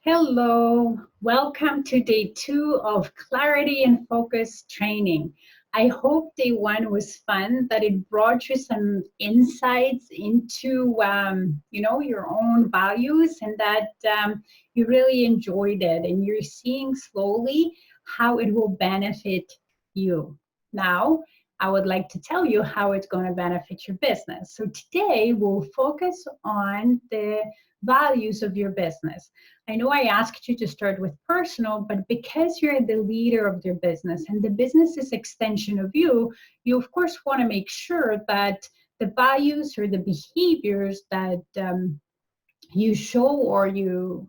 Hello, welcome to day 2 of Clarity and Focus training. I hope day 1 was fun, that it brought you some insights into, your own values and that you really enjoyed it and you're seeing slowly how it will benefit you. Now, I would like to tell you how it's going to benefit your business. So today we'll focus on the values of your business. I know I asked you to start with personal, but because you're the leader of your business and the business is extension of you, you of course want to make sure that the values or the behaviors that you show or you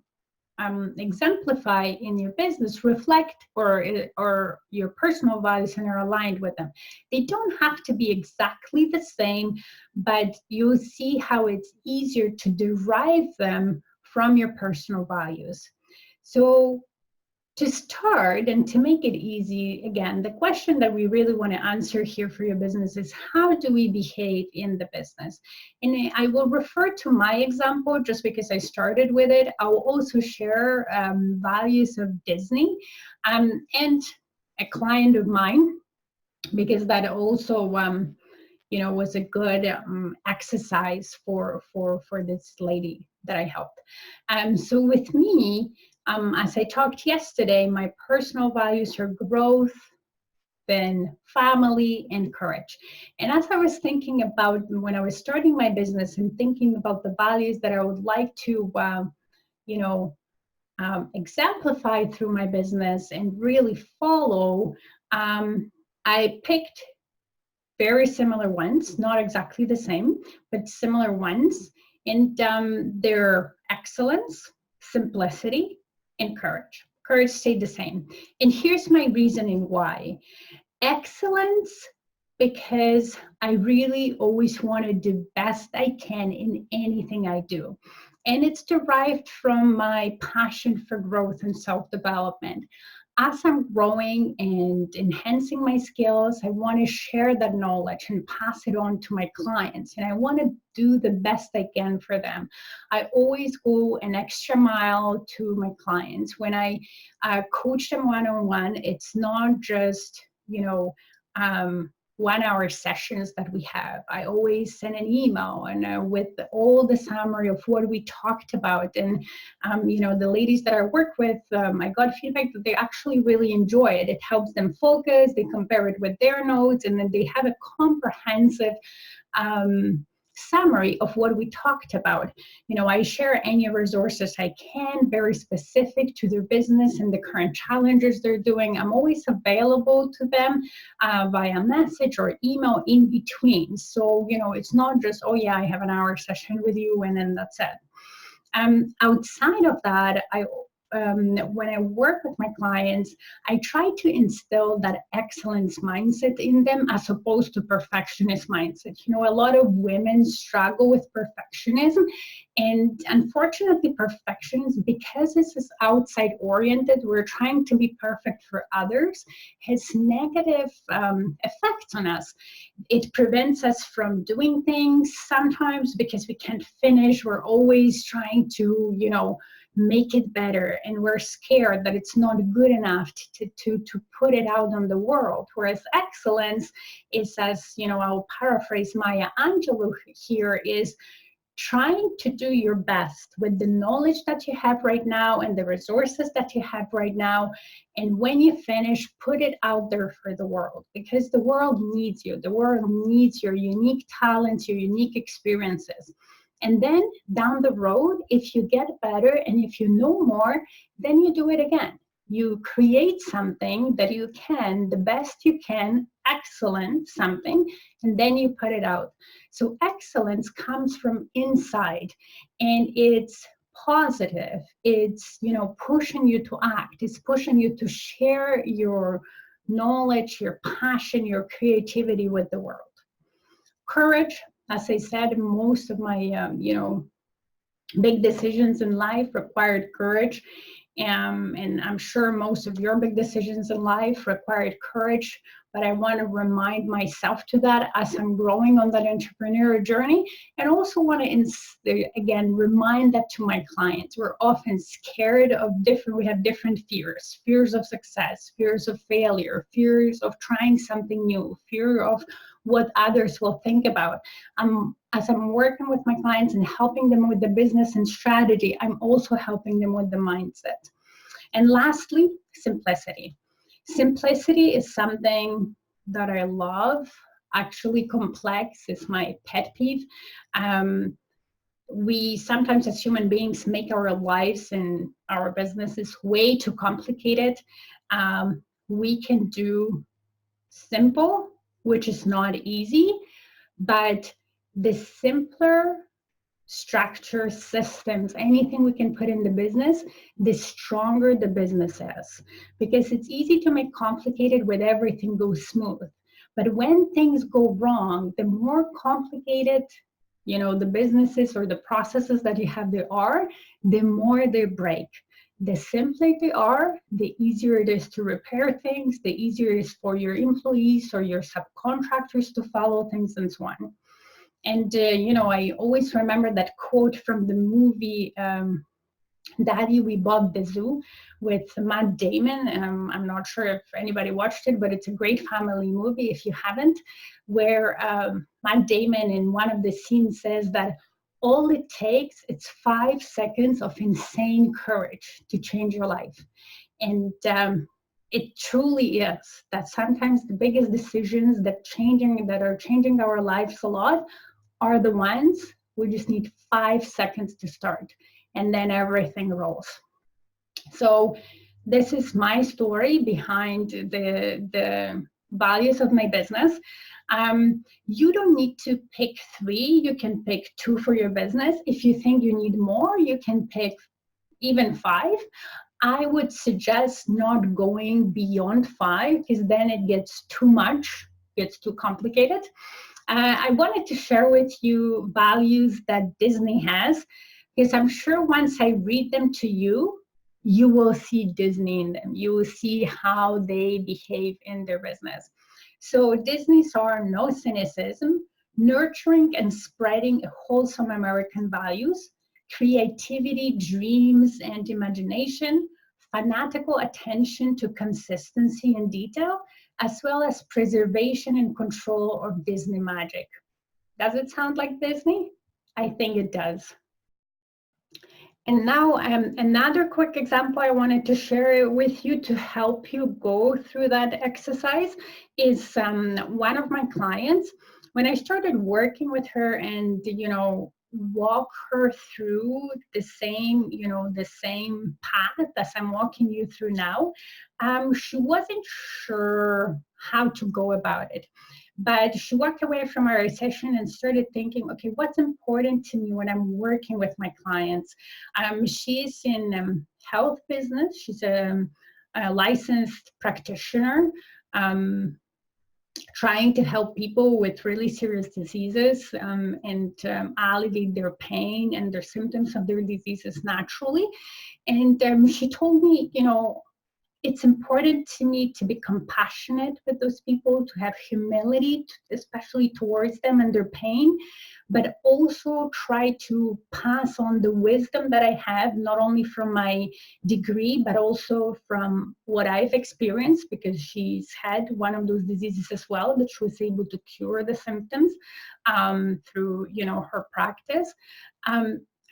exemplify in your business reflect or your personal values and are aligned with them. They don't have to be exactly the same, but you'll see how it's easier to derive them from your personal values. So to start and to make it easy, again, the question that we really want to answer here for your business is how do we behave in the business? And I will refer to my example just because I started with it. I will also share values of Disney and a client of mine, because that also was a good exercise for this lady that I helped. So with me, as I talked yesterday, my personal values are growth, then family, and courage. And as I was thinking about when I was starting my business and thinking about the values that I would like to, exemplify through my business and really follow, I picked very similar ones, not exactly the same, but similar ones. And they're excellence, simplicity, and courage. Courage stayed the same. And here's my reasoning why. Excellence, because I really always want to do best I can in anything I do. And it's derived from my passion for growth and self-development. As I'm growing and enhancing my skills, I want to share that knowledge and pass it on to my clients. And I want to do the best I can for them. I always go an extra mile to my clients. When I coach them one-on-one, it's not just 1 hour sessions that we have. I always send an email and with all the summary of what we talked about. And the ladies that I work with, I got feedback that they actually really enjoy it. It helps them focus. They compare it with their notes, and then they have a comprehensive summary of what we talked about. I share any resources I can, very specific to their business and the current challenges they're doing. I'm always available to them via message or email in between. So, it's not just, oh yeah, I have an hour session with you and then that's it. Outside of that, when I work with my clients, I try to instill that excellence mindset in them as opposed to perfectionist mindset. A lot of women struggle with perfectionism, and unfortunately, perfectionism, because this is outside oriented, we're trying to be perfect for others, has negative effects on us. It prevents us from doing things sometimes because we can't finish. We're always trying to, make it better, and we're scared that it's not good enough to put it out on the world. Whereas excellence is, as I'll paraphrase Maya Angelou here, is trying to do your best with the knowledge that you have right now and the resources that you have right now. And when you finish, put it out there for the world, because the world needs you. The world needs your unique talents, your unique experiences. And then down the road, if you get better and if you know more, then you do it again. You create something that you can, the best you can, excellent something, and then you put it out. So excellence comes from inside, and it's positive. It's, pushing you to act. It's pushing you to share your knowledge, your passion, your creativity with the world. Courage, as I said, most of my, big decisions in life required courage. And I'm sure most of your big decisions in life required courage. but I want to remind myself to that as I'm growing on that entrepreneurial journey, and also want to again remind that to my clients. We're often scared of we have different fears of success, fears of failure, fears of trying something new, fear of what others will think about. As I'm working with my clients and helping them with the business and strategy, I'm also helping them with the mindset. And lastly, simplicity. Simplicity is something that I love. Actually, complex is my pet peeve. We sometimes, as human beings, make our lives and our businesses way too complicated. We can do simple, which is not easy, but the simpler structure, systems, anything we can put in the business, the stronger the business is. Because it's easy to make complicated when everything goes smooth. But when things go wrong, the more complicated, the businesses or the processes that you have there are, the more they break. The simpler they are, the easier it is to repair things, the easier it is for your employees or your subcontractors to follow things and so on. And, I always remember that quote from the movie Daddy, We Bought the Zoo with Matt Damon. I'm not sure if anybody watched it, but it's a great family movie if you haven't, where Matt Damon in one of the scenes says that all it takes is 5 seconds of insane courage to change your life. And it truly is that sometimes the biggest decisions that are changing our lives a lot are the ones we just need 5 seconds to start, and then everything rolls. So this is my story behind the values of my business. You don't need to pick 3. You can pick 2 for your business. If you think you need more, you can pick even 5. I would suggest not going beyond 5, because then it gets too much, gets too complicated. I wanted to share with you values that Disney has, because I'm sure once I read them to you, you will see Disney in them. You will see how they behave in their business. So Disney's are no cynicism, nurturing and spreading wholesome American values, creativity, dreams, and imagination, fanatical attention to consistency and detail, as well as preservation and control of Disney magic. Does it sound like Disney? I think it does. And now another quick example I wanted to share with you to help you go through that exercise is one of my clients. When I started working with her and, walk her through the same path as I'm walking you through now, she wasn't sure how to go about it. But she walked away from our session and started thinking, okay, what's important to me when I'm working with my clients? She's in health business. She's a licensed practitioner, trying to help people with really serious diseases and alleviate their pain and their symptoms of their diseases naturally. And she told me, it's important to me to be compassionate with those people, to have humility, especially towards them and their pain, but also try to pass on the wisdom that I have, not only from my degree, but also from what I've experienced, because she's had one of those diseases as well, that she was able to cure the symptoms through, her practice.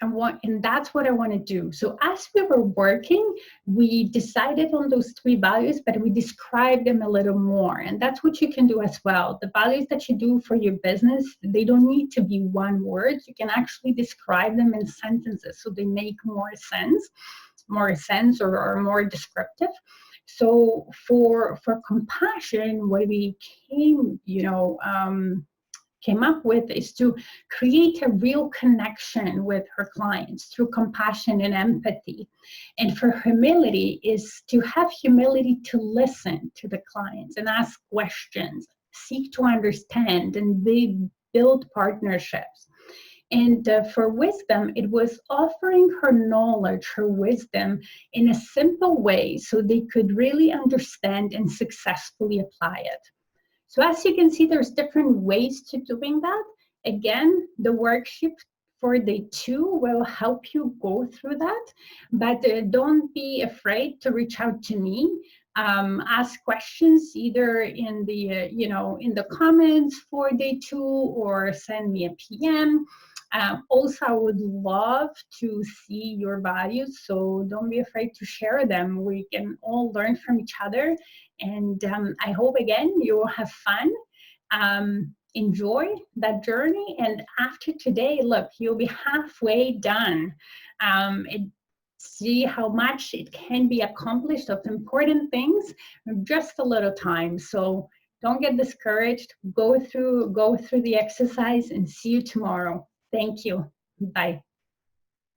And that's what I want to do. So as we were working, we decided on those 3 values, but we described them a little more. And that's what you can do as well. The values that you do for your business, they don't need to be one word. You can actually describe them in sentences so they make more sense or are more descriptive. So for compassion, what we came up with is to create a real connection with her clients through compassion and empathy. And for humility is to have humility to listen to the clients and ask questions, seek to understand, and build partnerships. And for wisdom, it was offering her knowledge, her wisdom in a simple way so they could really understand and successfully apply it. So as you can see, there's different ways to doing that. Again, the worksheet for day 2 will help you go through that, but don't be afraid to reach out to me. Ask questions either in the in the comments for day 2, or send me a PM. Also, I would love to see your values, so don't be afraid to share them. We can all learn from each other, and I hope again you will have fun. Enjoy that journey, and after today, look, you'll be halfway done. See how much it can be accomplished of important things in just a little time. So don't get discouraged. Go through the exercise, and see you tomorrow. Thank you. Bye.